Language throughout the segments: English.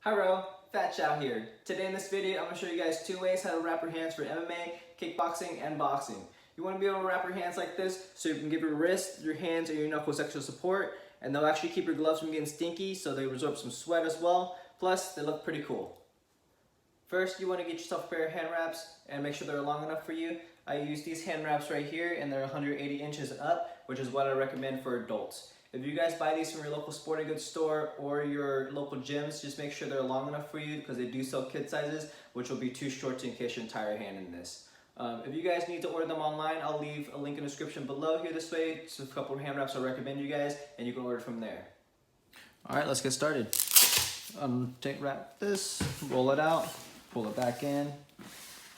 Hi Ro, Fat Chow here. Today in this video, I'm going to show you guys 2 ways how to wrap your hands for MMA, kickboxing, and boxing. You want to be able to wrap your hands like this so you can give your wrist, your hands, and your knuckles extra support, and they'll actually keep your gloves from getting stinky so they absorb some sweat as well. Plus, they look pretty cool. First, you want to get yourself a pair of hand wraps and make sure they're long enough for you. I use these hand wraps right here and they're 180 inches up, which is what I recommend for adults. If you guys buy these from your local sporting goods store or your local gyms, just make sure they're long enough for you because they do sell kid sizes, which will be too short to encase your entire hand in this. If you guys need to order them online, I'll leave a link in the description below here this way. It's a couple of hand wraps I recommend you guys, and you can order from there. Alright, let's get started. Wrap this, roll it out, pull it back in.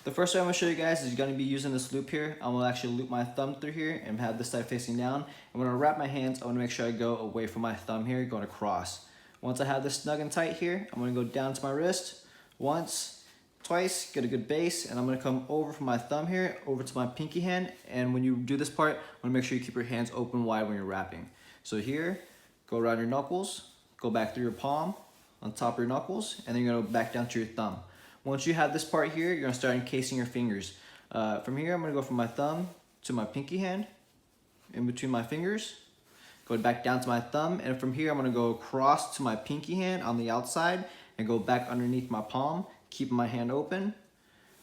The first way I'm going to show you guys is going to be using this loop here. I'm going to actually loop my thumb through here and have this side facing down. And when I wrap my hands, I want to make sure I go away from my thumb here, going across. Once I have this snug and tight here, I'm going to go down to my wrist once, twice, get a good base, and I'm going to come over from my thumb here, over to my pinky hand. And when you do this part, I want to make sure you keep your hands open wide when you're wrapping. So here, go around your knuckles, go back through your palm, on top of your knuckles, and then you're going to go back down to your thumb. Once you have this part here, you're going to start encasing your fingers. From here, I'm going to go from my thumb to my pinky hand, in between my fingers, go back down to my thumb, and from here, I'm going to go across to my pinky hand on the outside, and go back underneath my palm, keeping my hand open,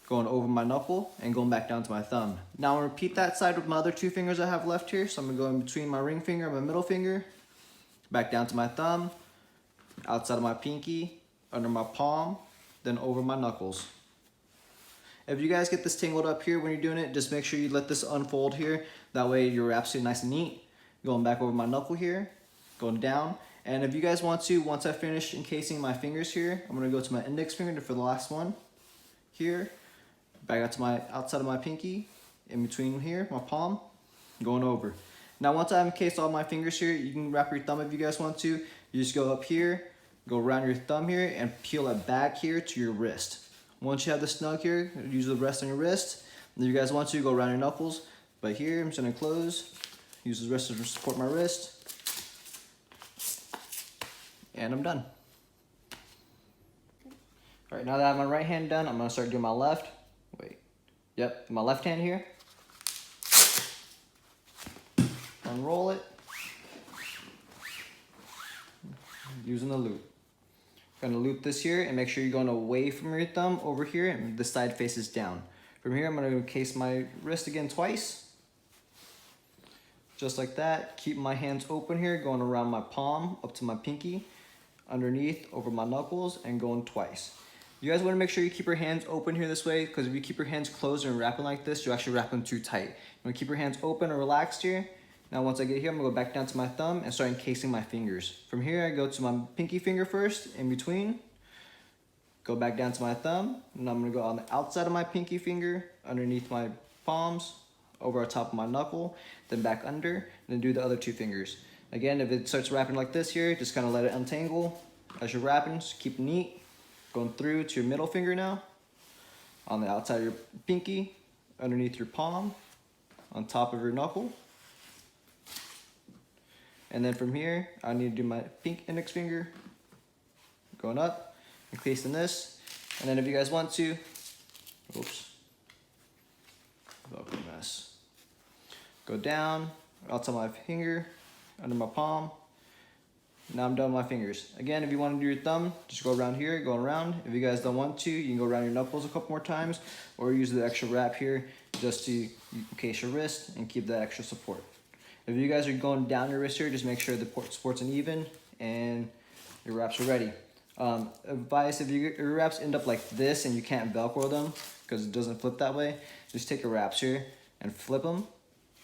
going over my knuckle, and going back down to my thumb. Now, I'm going to repeat that side with my other 2 fingers I have left here, so I'm going to go in between my ring finger and my middle finger, back down to my thumb, outside of my pinky, under my palm, then over my knuckles. If you guys get this tangled up here when you're doing it, just make sure you let this unfold here. That way you're absolutely nice and neat. Going back over my knuckle here, going down. And if you guys want to, once I finish encasing my fingers here, I'm gonna go to my index finger for the last one. Here, back out to my outside of my pinky, in between here, my palm, going over. Now once I've encased all my fingers here, you can wrap your thumb if you guys want to. You just go up here, go around your thumb here and peel it back here to your wrist. Once you have the snug here, use the rest on your wrist. If you guys want to, go around your knuckles. But here, I'm just gonna close, use the rest to support my wrist. And I'm done. All right, now that I have my right hand done, I'm gonna start doing my left. Yep, my left hand here. Unroll it. Using the loop. Gonna loop this here and make sure you're going away from your thumb over here and the side faces down. From here, I'm gonna encase my wrist again twice. Just like that. Keep my hands open here, going around my palm up to my pinky, underneath, over my knuckles, and going twice. You guys wanna make sure you keep your hands open here this way, because if you keep your hands closed and wrapping like this, you actually wrap them too tight. You wanna keep your hands open and relaxed here. Now once I get here, I'm gonna go back down to my thumb and start encasing my fingers. From here, I go to my pinky finger first, in between. Go back down to my thumb, and I'm gonna go on the outside of my pinky finger, underneath my palms, over on top of my knuckle, then back under, and then do the other 2 fingers. Again, if it starts wrapping like this here, just kind of let it untangle. As you're wrapping, just keep it neat. Going through to your middle finger now, on the outside of your pinky, underneath your palm, on top of your knuckle. And then from here, I need to do my index finger, going up, encasing this. And then if you guys want to, oops, Velcro mess. Go down, outside my finger, under my palm. Now I'm done with my fingers. Again, if you want to do your thumb, just go around here, go around. If you guys don't want to, you can go around your knuckles a couple more times, or use the extra wrap here just to encase your wrist and keep that extra support. If you guys are going down your wrist here, just make sure the support's uneven and your wraps are ready. Advice, if your wraps end up like this and you can't Velcro them because it doesn't flip that way, just take your wraps here and flip them,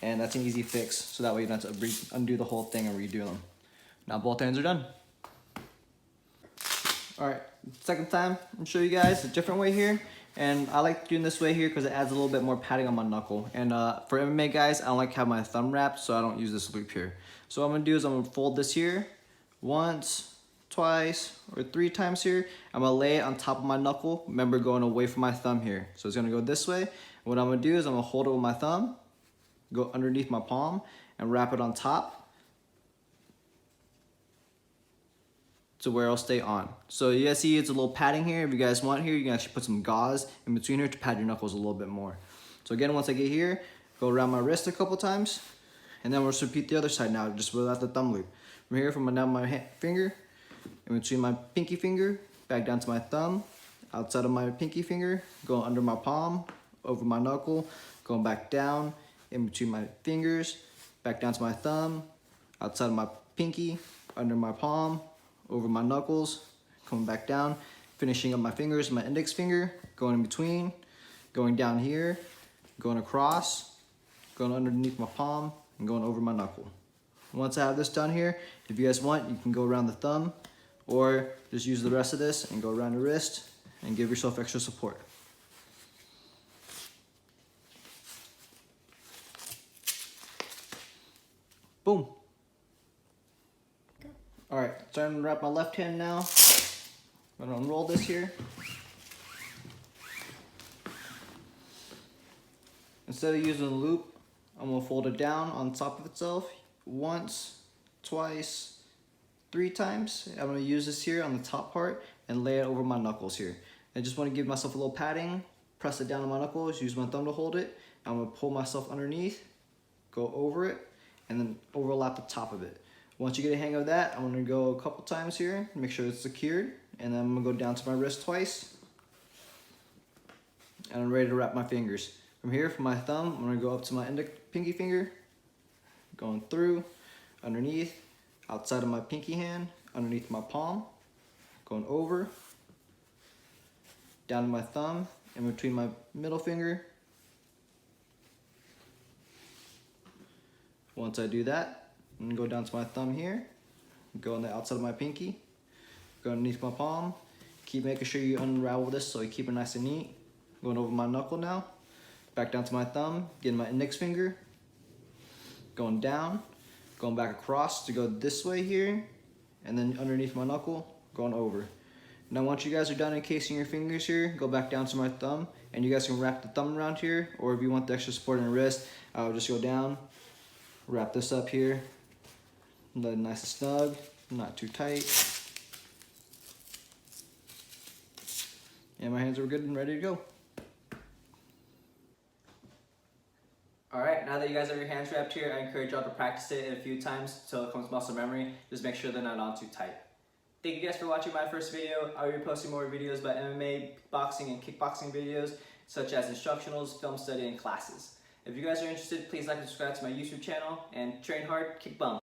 and that's an easy fix, so that way you don't have to undo the whole thing and redo them. Now both hands are done. All right, second time, I'm gonna show you guys a different way here. And I like doing this way here because it adds a little bit more padding on my knuckle. And for MMA guys, I don't like having my thumb wrapped, so I don't use this loop here. So what I'm gonna do is I'm gonna fold this here once, twice, or 3 times here. I'm gonna lay it on top of my knuckle. Remember, going away from my thumb here. So it's gonna go this way. What I'm gonna do is I'm gonna hold it with my thumb, go underneath my palm, and wrap it on top. to where it'll stay on. So you guys see it's a little padding here. If you guys want here, you can actually put some gauze in between here to pad your knuckles a little bit more. So again, once I get here, go around my wrist a couple times, and then we'll just repeat the other side now, just without the thumb loop. From here, from down my finger, in between my pinky finger, back down to my thumb, outside of my pinky finger, going under my palm, over my knuckle, going back down, in between my fingers, back down to my thumb, outside of my pinky, under my palm, over my knuckles, coming back down, finishing up my fingers, my index finger, going in between, going down here, going across, going underneath my palm, and going over my knuckle. Once I have this done here, if you guys want, you can go around the thumb, or just use the rest of this and go around the wrist and give yourself extra support. Boom. All right, starting to wrap my left hand now. I'm gonna unroll this here. Instead of using a loop, I'm gonna fold it down on top of itself once, twice, 3 times. I'm gonna use this here on the top part and lay it over my knuckles here. I just wanna give myself a little padding, press it down on my knuckles, use my thumb to hold it. I'm gonna pull myself underneath, go over it, and then overlap the top of it. Once you get a hang of that, I'm gonna go a couple times here, make sure it's secured, and then I'm gonna go down to my wrist twice, and I'm ready to wrap my fingers. From here, from my thumb, I'm gonna go up to my pinky finger, going through, underneath, outside of my pinky hand, underneath my palm, going over, down to my thumb, in between my middle finger. Once I do that, I'm gonna go down to my thumb here, go on the outside of my pinky, go underneath my palm, keep making sure you unravel this so you keep it nice and neat. Going over my knuckle now, back down to my thumb, getting my index finger, going down, going back across to go this way here, and then underneath my knuckle, going over. Now once you guys are done encasing your fingers here, go back down to my thumb, and you guys can wrap the thumb around here, or if you want the extra support in the wrist, I would just go down, wrap this up here, let it nice and snug, not too tight. And my hands are good and ready to go. Alright, now that you guys have your hands wrapped here, I encourage y'all to practice it a few times until it becomes muscle memory. Just make sure they're not on too tight. Thank you guys for watching my first video. I'll be posting more videos about MMA, boxing, and kickboxing videos, such as instructionals, film study, and classes. If you guys are interested, please like and subscribe to my YouTube channel, and train hard, kick bum.